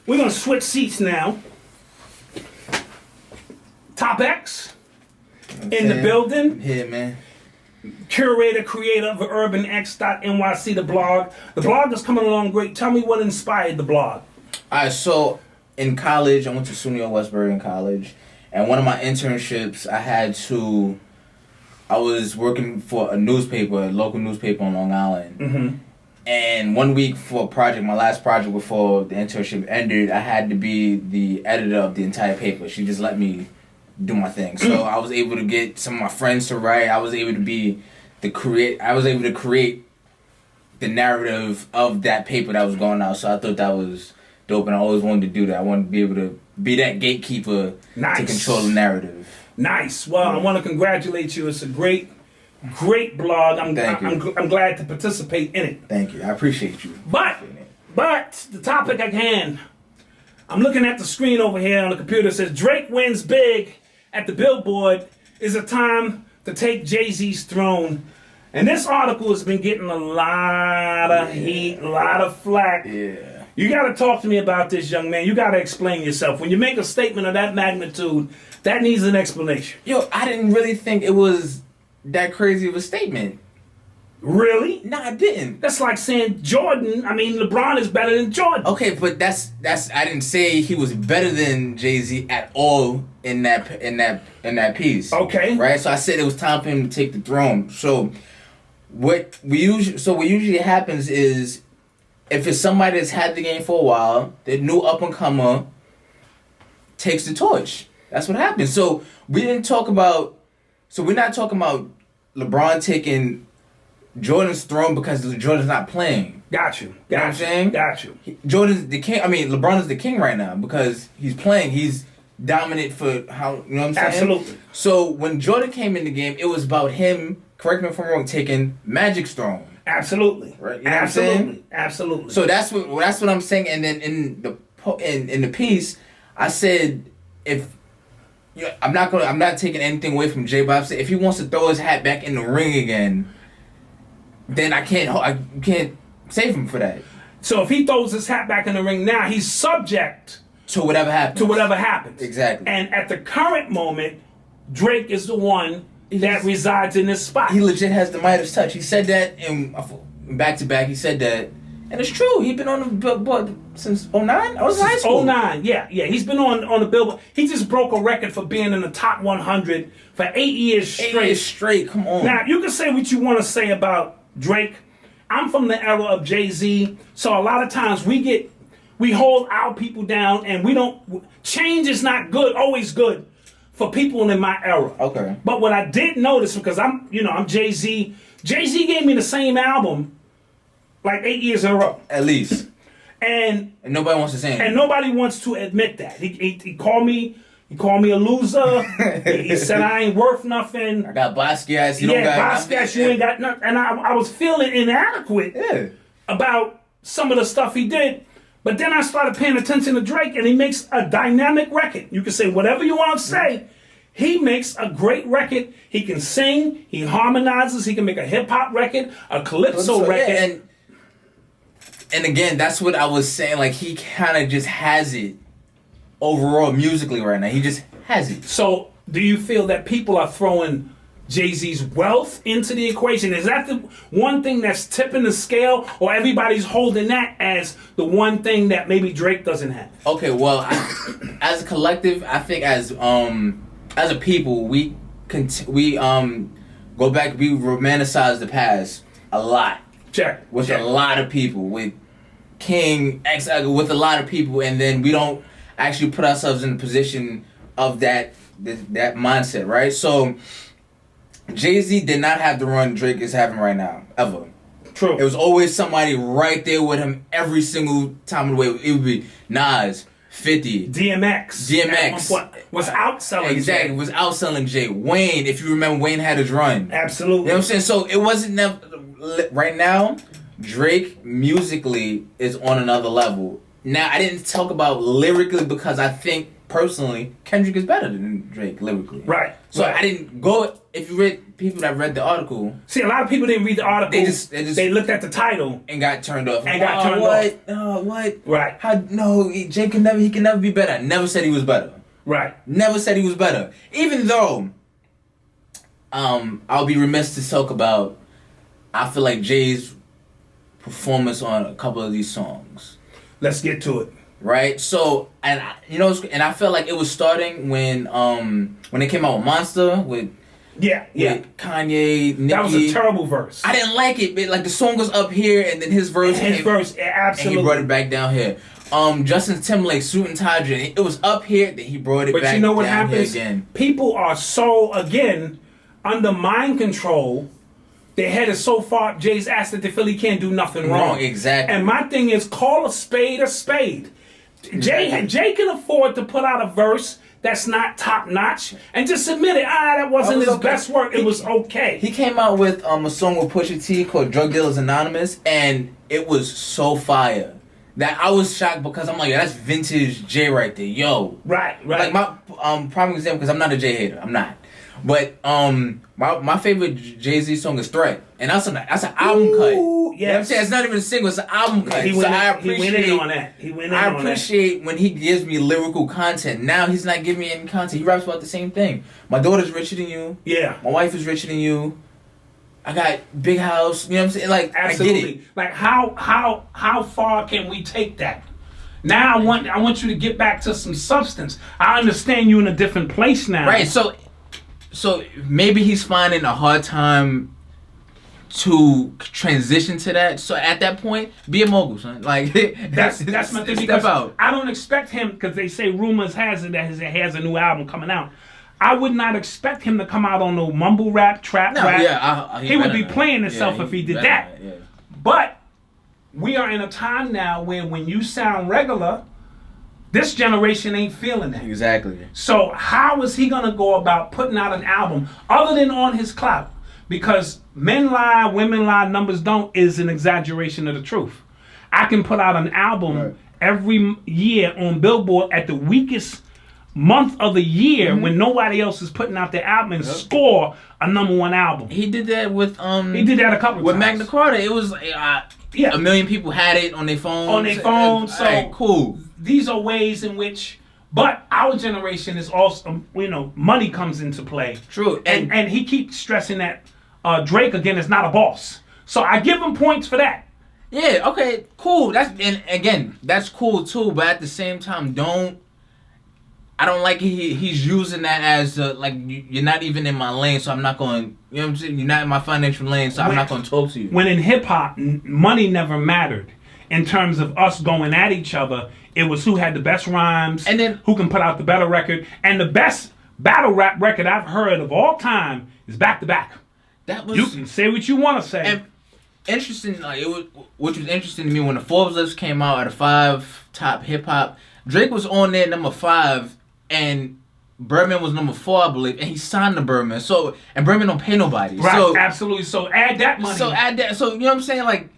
We're going to switch seats now. Top X in the building. Yeah, man. Curator, creator of UrbanX.NYC, the blog. The blog is coming along great. Tell me what inspired the blog. All right, so in college, I went to SUNY Westbury in college. And one of my internships, I was working for a local newspaper on Long Island. Mm-hmm. And 1 week for a project, my last project before the internship ended, I had to be the editor of the entire paper. She just let me do my thing. So I was able to get some of my friends to write. I was able to create the narrative of that paper that was going out. So I thought that was dope, and I always wanted to do that. I wanted to be able to be that gatekeeper to control the narrative. Nice. Well, I want to congratulate you. It's a great blog. I'm glad to participate in it. Thank you. I appreciate you. But the topic at hand, I'm looking at the screen over here on the computer. It says Drake wins big at the Billboard. Is it time to take Jay-Z's throne? And this article has been getting a lot of heat, a lot of flack. Yeah. You got to talk to me about this, young man. You got to explain yourself. When you make a statement of that magnitude, that needs an explanation. Yo, I didn't really think it was that crazy of a statement. Really? No, I didn't. That's like saying LeBron is better than Jordan. Okay, but that's I didn't say he was better than Jay-Z at all in that piece. Okay. Right? So I said it was time for him to take the throne. So what usually happens is, if it's somebody that's had the game for a while, the new up and comer takes the torch. That's what happens. So we're not talking about LeBron taking Jordan's throne because Jordan's not playing. Got you. You know what I'm saying? Got you. Jordan's the king. I mean, LeBron is the king right now because he's playing. He's dominant for how, you know what I'm saying? Absolutely. So when Jordan came in the game, it was about him, correct me if I'm wrong, taking Magic's throne. Absolutely. Right? You know what I'm saying? Absolutely. So that's what I'm saying. And then in the piece, I said I'm not taking anything away from Jay, but I said if he wants to throw his hat back in the ring again, then I can't save him for that. So if he throws his hat back in the ring now, he's subject to whatever happens. Exactly. And at the current moment, Drake is the one that resides in this spot. He legit has the Midas touch. He said that in back to back. He said that, and it's true. He's been on the Billboard since 09. I was in high school. 09, yeah. He's been on the Billboard. He just broke a record for being in the top 100 for 8 years straight. 8 years straight. Come on. Now you can say what you want to say about Drake. I'm from the era of Jay-Z, so a lot of times we hold our people down, and we don't. Change is not good. Always good for people in my era. Okay. But what I did notice, because I'm Jay-Z. Jay-Z gave me the same album like 8 years in a row. At least. And nobody wants to say anything. And nobody wants to admit that. He called me a loser. he said I ain't worth nothing. I got Basquiat. You ain't got nothing. And I was feeling inadequate about some of the stuff he did. But then I started paying attention to Drake, and he makes a dynamic record. You can say whatever you want to say. He makes a great record. He can sing. He harmonizes. He can make a hip-hop record, a calypso record. Yeah, and again, that's what I was saying. Like, he kind of just has it overall musically right now. He just has it. So do you feel that people are throwing Jay-Z's wealth into the equation? Is that the one thing that's tipping the scale, or everybody's holding that as the one thing that maybe Drake doesn't have? Okay, well, as a collective, I think as a people, we go back, we romanticize the past a lot. Check. With a lot of people, with King, with a lot of people, and then we don't actually put ourselves in the position of that mindset, right? So Jay-Z did not have the run Drake is having right now, ever. True. It was always somebody right there with him every single time of the way. It would be Nas, 50. DMX. Was outselling Exactly. Jay. Was outselling Jay. Wayne, if you remember, Wayne had his run. Absolutely. You know what I'm saying? So it wasn't never... Right now, Drake musically is on another level. Now, I didn't talk about lyrically because I think personally, Kendrick is better than Drake lyrically. Right. So right. I didn't go. If you read people that read the article, see, a lot of people didn't read the article. They looked at the title and got turned off. Off. Oh, what? Right. How? No, Jake can never be better. I never said he was better. Right. Never said he was better. Even though, I'll be remiss to talk about. I feel like Jay's performance on a couple of these songs. Let's get to it. Right. So, and I felt like it was starting when it came out with Monster with Kanye, Nicki. That was a terrible verse. I didn't like it, but like the song was up here and then his verse absolutely. And he brought it back down here. Justin Timberlake, Suit and Tie, it was up here, then he brought it back down here again. But you know what happens? People are so, again, under mind control. Their head is so far, Jay's ass that they feel he can't do nothing wrong. Exactly. And my thing is, call a spade a spade. Exactly. Jay can afford to put out a verse that's not top notch and just admit it. That wasn't his best work. It was okay. He came out with a song with Pusha T called Drug Dealers Anonymous, and it was so fire that I was shocked because I'm like, that's vintage Jay right there. Yo. Right. Like my prime example, because I'm not a Jay hater. I'm not. But my favorite Jay-Z song is Threat. And that's an album cut. Yes. You know what I'm saying? It's not even a single, it's an album cut. He went in on that. I appreciate when he gives me lyrical content. Now he's not giving me any content. He raps about the same thing. My daughter's richer than you. Yeah. My wife is richer than you. I got big house. You know what I'm saying? Like, absolutely. I get it. Like how far can we take that? Now I want you to get back to some substance. I understand you in a different place now. Right. So maybe he's finding a hard time to transition to that. So at that point, be a mogul, son. Like that's my thing. Because I don't expect him, because they say rumors has it that he has a new album coming out. I would not expect him to come out on no mumble rap, trap rap. Yeah, he would be playing himself if he did that. Yeah. But we are in a time now where when you sound regular, this generation ain't feeling that. Exactly. So how is he going to go about putting out an album other than on his clout? Because men lie, women lie, numbers don't is an exaggeration of the truth. I can put out an album every year on Billboard at the weakest month of the year when nobody else is putting out their album and score a #1 album. He did that with He did that a couple of times. With Magna Carta. It was a million people had it on their phones. So cool. These are ways in which, but our generation is also, money comes into play. True. And he keeps stressing that Drake, again, is not a boss. So I give him points for that. Yeah, okay, cool. That's cool too, but at the same time, I don't like he's using that as you're not even in my lane, so I'm not going, you know what I'm saying? You're not in my financial lane, so I'm not going to talk to you. When in hip-hop, money never mattered in terms of us going at each other. It was who had the best rhymes, and then who can put out the better record. And the best battle rap record I've heard of all time is Back to Back. You can say what you want to say. And interesting, which was interesting to me when the Forbes list came out at the 5 top hip-hop, Drake was on there #5, and Birdman was #4, I believe, and he signed to Birdman. So, and Birdman don't pay nobody. Right, so, absolutely. So add that money. So you know what I'm saying? Like,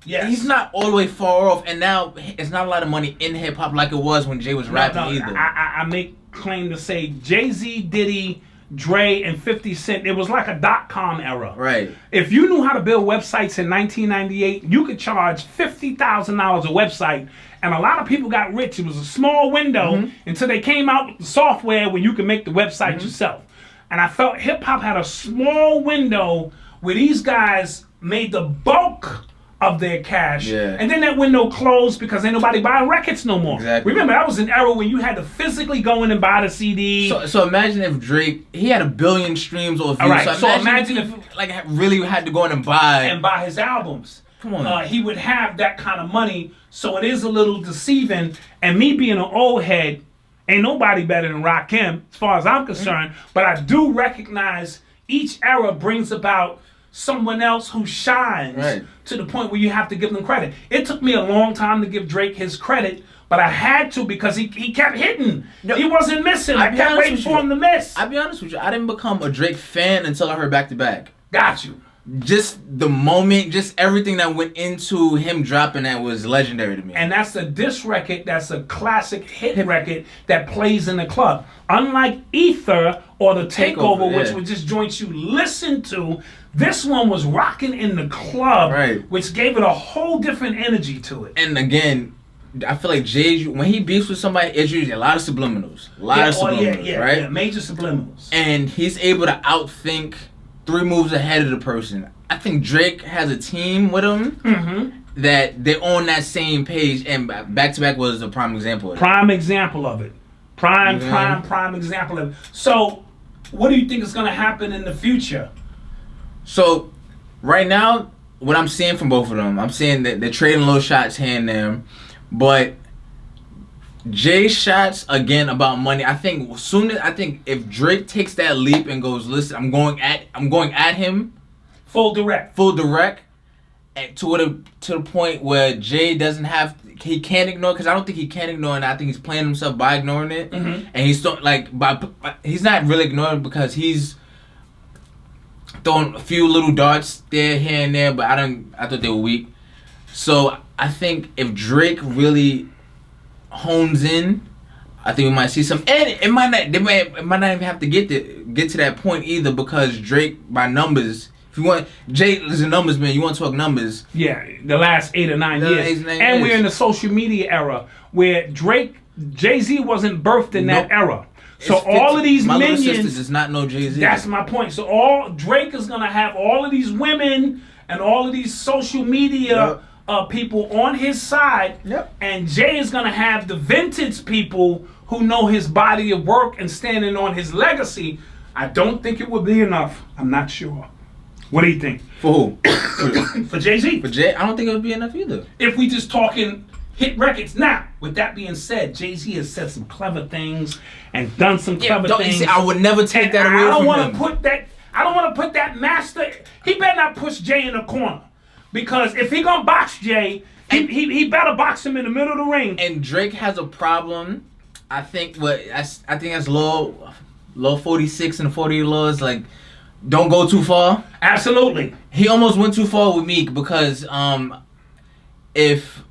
yes. He's not all the way far off, and now it's not a lot of money in hip hop like it was when Jay was rapping either. I make claim to say Jay-Z, Diddy, Dre, and 50 Cent, it was like a .com era. Right. If you knew how to build websites in 1998, you could charge $50,000 a website, and a lot of people got rich. It was a small window until they came out with the software where you could make the website yourself. And I felt hip-hop had a small window where these guys made the bulk of their cash. Yeah. And then that window closed because ain't nobody buying records no more. Exactly. Remember, that was an era when you had to physically go in and buy the CD. So imagine if Drake, he had 1 billion streams or views. All right, so imagine if really had to go in and buy his albums. Come on. He would have that kind of money. So it is a little deceiving. And me being an old head, ain't nobody better than Rakim as far as I'm concerned. But I do recognize each era brings about someone else who shines to the point where you have to give them credit. It took me a long time to give Drake his credit, but I had to because he kept hitting. He wasn't missing. I kept waiting for him to miss. I'll be honest with you. I didn't become a Drake fan until I heard Back to Back. Got you. just the moment, just everything that went into him dropping that was legendary to me. And that's a diss record, that's a classic hit record that plays in the club. Unlike Ether or the Takeover, which were just joints you listen to, this one was rocking in the club, which gave it a whole different energy to it. And again, I feel like Jay, when he beefs with somebody, it's usually a lot of subliminals. Right? Yeah, major subliminals. And he's able to outthink 3 moves ahead of the person. I think Drake has a team with him that they're on that same page, and Back to Back was a prime example of it. Prime example of it. Prime example of it. So, what do you think is going to happen in the future? So, right now, what I'm seeing from both of them, I'm seeing that they're trading little shots here and there, but Jay's shots again about money. I think if Drake takes that leap and goes, listen, I'm going at him, full direct, and to the point where Jay he can't ignore, because I don't think he can ignore it. I think he's playing himself by ignoring it, and he's he's not really ignoring it because he's throwing a few little darts there, here and there, but I thought they were weak. So I think if Drake really hones in, I think we might see some, and it might not even have to get to that point either, because Drake, by numbers, if you want, Jay is a numbers man. You want to talk numbers? Yeah, the last 8 or 9 years, and we're in the social media era where Jay-Z wasn't birthed in that era. So all of these my minions, little sister does not know Jay-Z. That's my point. So Drake is gonna have all of these women and all of these social media people on his side, and Jay is gonna have the vintage people who know his body of work and standing on his legacy. I don't think it would be enough. I'm not sure. What do you think? For who? For Jay-Z. For Jay, I don't think it would be enough either. If we just talking hit records. Now, with that being said, Jay-Z has said some clever things and done some clever things. See, I would never take that away from him. I don't want to put that master. He better not push Jay in the corner, because if he gonna box Jay, he better box him in the middle of the ring. And Drake has a problem. I think that's low 46 and 40 laws, like, don't go too far. Absolutely. He almost went too far with Meek, because if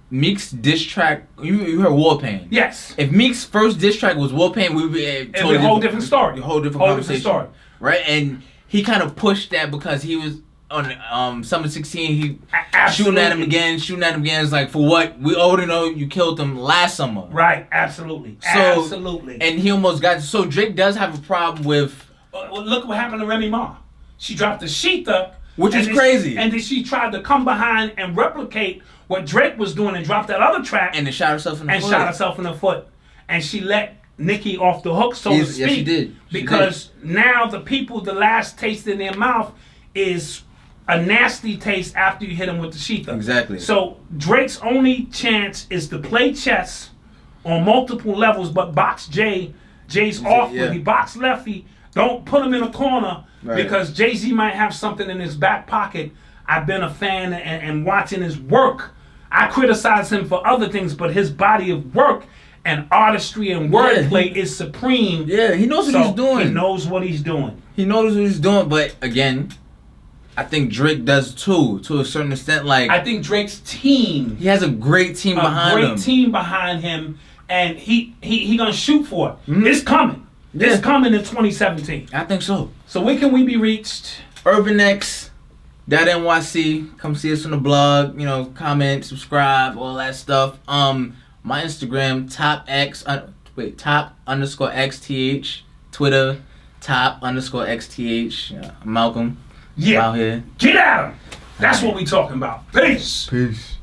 Meek's diss track, you heard Warpaint. Yes. If Meek's first diss track was Warpaint, we'd be a whole different story. A whole different conversation. Right? And he kind of pushed that because he was on Summer 16, he shooting at him again. It's like, for what? We already know you killed him last summer. Right, absolutely. Absolutely. And he almost got... So Drake does have a problem with... look what happened to Remy Ma. She dropped the Sheetha. Which is crazy. And then she tried to come behind and replicate what Drake was doing and drop that other track. And then shot herself in the foot. And she let Nicki off the hook, so to speak. Yes, she did. Because now the last taste in their mouth is a nasty taste after you hit them with the Sheetha. Exactly. So Drake's only chance is to play chess on multiple levels, but box Jay. Jay's off when he box lefty. Don't put him in a corner, because Jay-Z might have something in his back pocket. I've been a fan and watching his work. I criticize him for other things, but his body of work and artistry and wordplay is supreme. Yeah, he knows what he's doing. He knows what he's doing. But again, I think Drake does too, to a certain extent. Like, I think Drake's team. He has a great team behind him. And he gonna shoot for it. Mm-hmm. It's coming. Yeah. It's coming in 2017. I think so. So where can we be reached? UrbanX.NYC. Come see us on the blog. Comment, subscribe, all that stuff. My Instagram, top_XTH. Twitter, top_XTH. I'm Malcom. Yeah. Out here. Get at him. That's what we talking about. Peace. Peace.